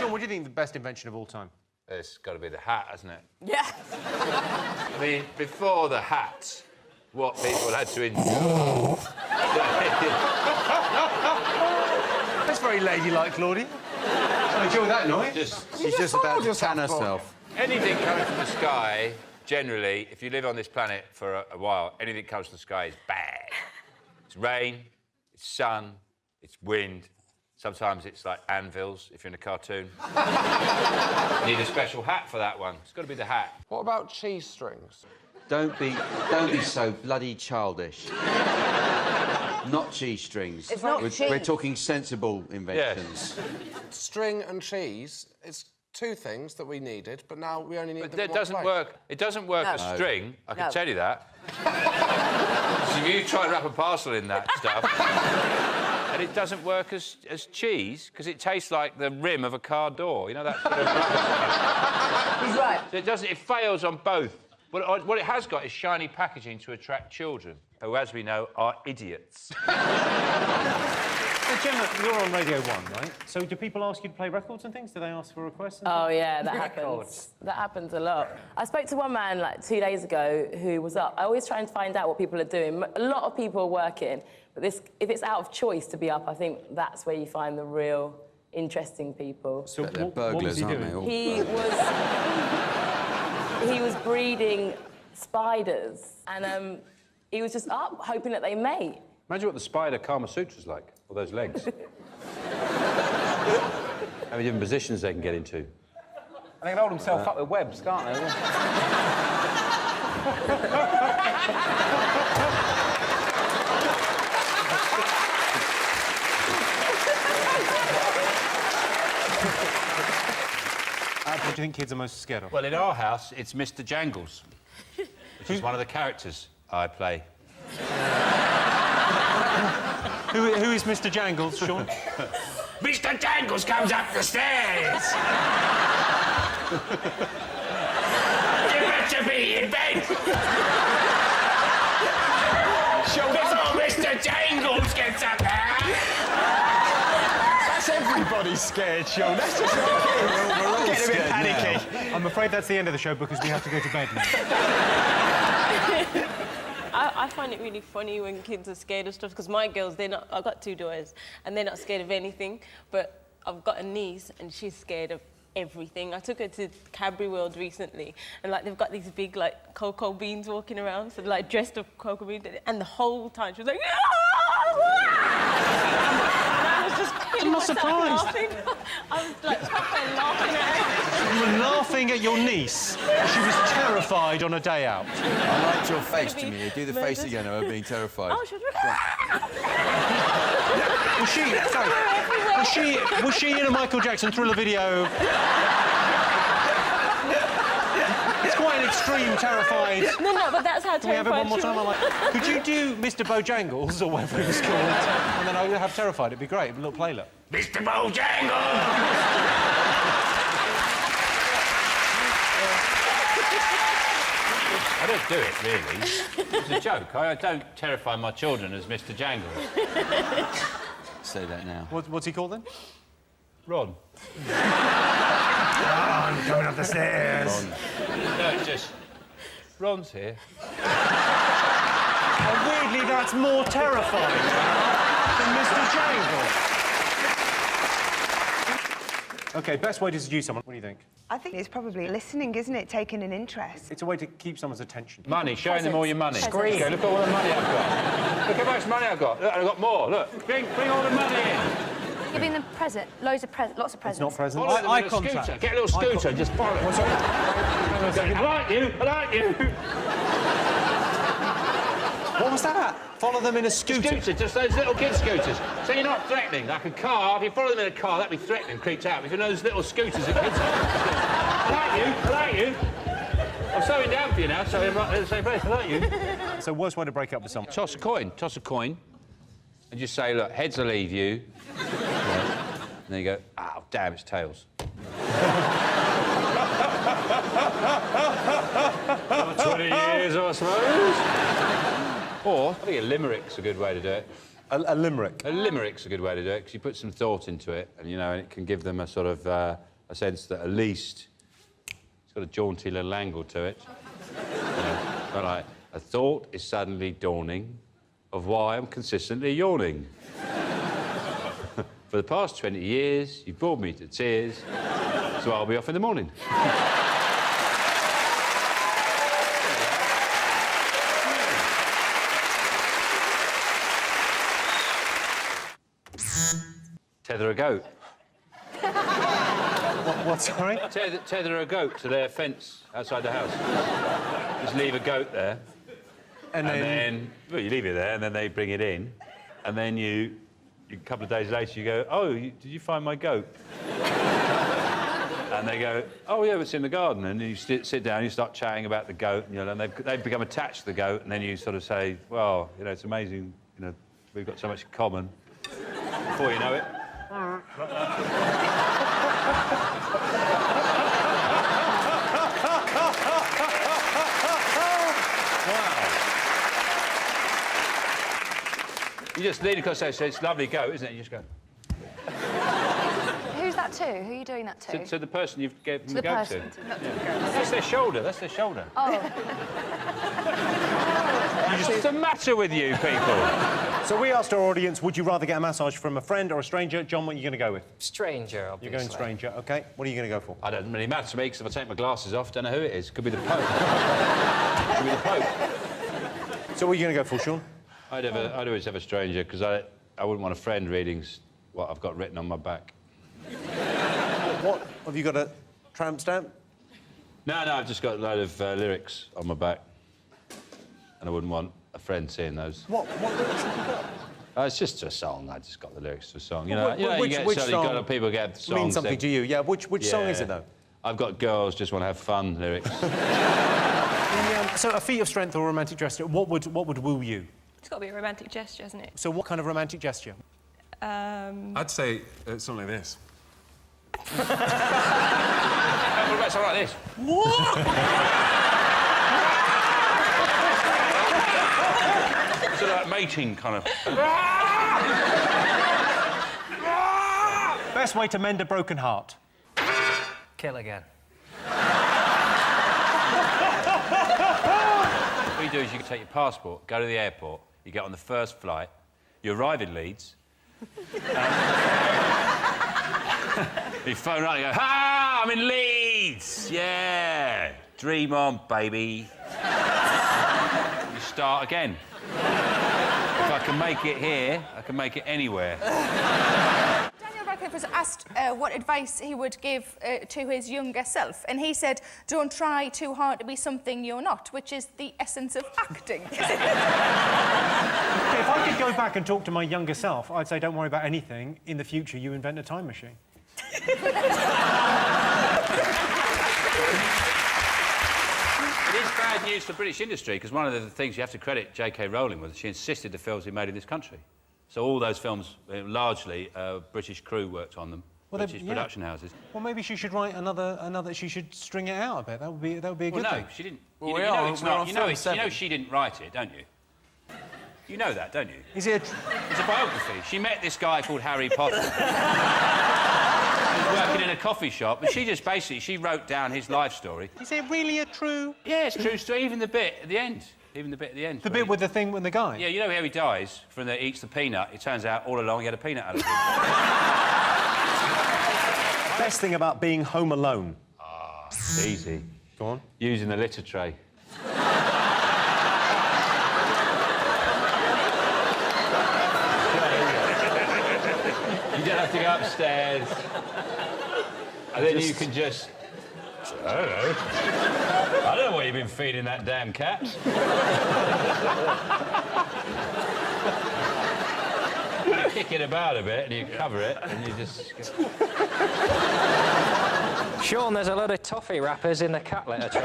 Sean, what do you think the best invention of all time? It's got to be the hat, hasn't it? Yeah. I mean, before the hat, what people had to endure... That's very ladylike, Claudia. I enjoy that noise. She's just about to tan herself. Anything coming from the sky, generally, if you live on this planet for a while, anything that comes from the sky is bad. It's rain, it's sun, it's wind. Sometimes it's like anvils, if you're in a cartoon. You need a special hat for that one. It's got to be the hat. What about cheese strings? Don't be so bloody childish. Not cheese strings. It's not cheese. We're talking sensible inventions. Yes. String and cheese, it's two things that we needed, but now we only need them in It one doesn't place. work. It doesn't work as string, I can tell you that. So if you try and wrap a parcel in that stuff, and it doesn't work as cheese, because it tastes like the rim of a car door. You know that sort of rubber stuff. He's right. So it fails on both. What it has got is shiny packaging to attract children, who, as we know, are idiots. So, Gemma, you're on Radio 1, right? So do people ask you to play records and things? Do they ask for requests? Oh, yeah, that happens. That happens a lot. I spoke to one man, like, 2 days ago who was up. I always try and find out what people are doing. A lot of people are working, but if it's out of choice to be up, I think that's where you find the real interesting people. So They're what burglars, was he aren't doing? they? All? He was breeding spiders, and he was just up, hoping that they mate. Imagine what the spider Kama Sutra's like, all those legs. How many different positions they can get into. And they can hold himself up with webs, can't they? What do you think kids are most scared of? Well, in our house, it's Mr. Jangles, which is one of the characters I play. Who is Mr. Jangles, Sean? Mr. Jangles comes up the stairs! You better be in bed! Before Mr. Jangles gets up there! That's everybody's scared, Sean. That's just We're all getting a bit scared panicky. now. I'm afraid that's the end of the show because we have to go to bed now. I find it really funny when kids are scared of stuff, because my girls, I've got 2 daughters, and they're not scared of anything, but I've got a niece, and she's scared of everything. I took her to Cadbury World recently, and, like, they've got these big, like, cocoa beans walking around, so, like, dressed up cocoa beans, and the whole time she was like... I'm not surprised. Laughing. I was, like, proper laughing at her. You were laughing at your niece. She was terrified on a day out. I liked your face, Jimmy. Do the face again of her being terrified. Oh, she was... Was she in a Michael Jackson Thriller video? It's quite an extreme, terrified. No, but that's how Can we have it one more time? I'm like, could you do Mr. Bojangles, or whatever it was called, and then I would have terrified? It'd be great. A little playlet. Mr. Bojangles! I don't do it, really. It's a joke. I don't terrify my children as Mr. Jangles. Say that now. What's he called then? Ron. I'm coming up the stairs. No, it's just... Ron's here. And weirdly, that's more terrifying than Mr. Jangles. OK, best way to seduce someone. What do you think? I think it's probably listening, isn't it? Taking an interest. It's a way to keep someone's attention. Money, showing them all your money. Scream. Okay, look at all the money I've got. Look how much money I've got. Look, I've got more. Look, bring all the money in. Giving them present, lots of presents. It's not presents. Follow them with a scooter. Get a little scooter and just follow them. I like you. I like you. What was that? Follow them in a scooter. Just those little kid scooters. So you're not threatening. Like a car, if you follow them in a car, that'd be threatening, creeped out. If you know those little scooters that kids... I like you. I'm slowing down for you now, so I'm right at the same place. I like you. So worst way to break up with someone? Toss a coin. And just say, look, heads will leave you. And then you go, oh, damn, it's tails. 20 years, I suppose. Or, I think a limerick's a good way to do it. A limerick? A limerick's a good way to do it, because you put some thought into it, and, you know, and it can give them a sort of a sense that at least it's got a jaunty little angle to it. But a thought is suddenly dawning of why I'm consistently yawning. For the past 20 years, you've bored me to tears, so I'll be off in the morning. Tether a goat. What, sorry? Tether a goat to their fence outside the house. Just leave a goat there. And then well, you leave it there, and then they bring it in. And then a couple of days later, you go, oh, did you find my goat? And they go, oh, yeah, it's in the garden. And you sit down, you start chatting about the goat, and they've become attached to the goat, and then you sort of say, well, it's amazing, we've got so much in common. Before you know it. You just lean across there, it's lovely goat, isn't it? You just go. Who's that to? Who are you doing that to? To the person you've given the the goat person. to. That's their shoulder, that's their shoulder. Oh. What's the matter with you people? So we asked our audience, would you rather get a massage from a friend or a stranger? John, what are you going to go with? Stranger, obviously. You're going stranger, OK. What are you going to go for? I don't really matter to me, because if I take my glasses off, don't know who it is. Could be the Pope. Could be the Pope. So what are you going to go for, Sean? I'd always have a stranger, because I wouldn't want a friend reading what I've got written on my back. What? Have you got a tramp stamp? No, I've just got a load of lyrics on my back. And I wouldn't want a friend seeing those. What lyrics have you got? It's just a song. I just got the lyrics to a song. Which song people get songs. Means something to you, yeah. Which song is it, though? I've got girls just want to have fun lyrics. So a feat of strength or a romantic gesture, what would woo you? It's got to be a romantic gesture, hasn't it? So what kind of romantic gesture? I'd say something like this. What about something like this? So like mating, kind of. Best way to mend a broken heart? Kill again. What you do is you take your passport, go to the airport, you get on the first flight, you arrive in Leeds, you phone around and go, ah, I'm in Leeds! Yeah! Dream on, baby. You start again. If I can make it here, I can make it anywhere. Daniel Radcliffe was asked what advice he would give to his younger self, and he said, don't try too hard to be something you're not, which is the essence of acting. If I could go back and talk to my younger self, I'd say, don't worry about anything. In the future, you invent a time machine. It is bad news for British industry, because one of the things you have to credit J.K. Rowling with, she insisted the films be made in this country. So all those films, largely, British crew worked on them, British production houses. Well, maybe she should write another. She should string it out a bit. That would be a good thing. No, she didn't. Well, you know she didn't write it, don't you? You know that, don't you? Is it? It's a biography. She met this guy called Harry Potter. He was working in a coffee shop, and she wrote down his life story. Is it really a true? Yeah, it's true story. Even the bit at the end. The bit with the thing with the guy? Yeah, you know how he dies from he eats the peanut? It turns out all along he had a peanut allergy. Best thing about being home alone? Easy. Go on. Using the litter tray. You don't have to go upstairs. And then you can just... I don't know. I don't know what you've been feeding that damn cat. You kick it about a bit and you cover it and you just... Sean, there's a load of toffee wrappers in the cat litter tray.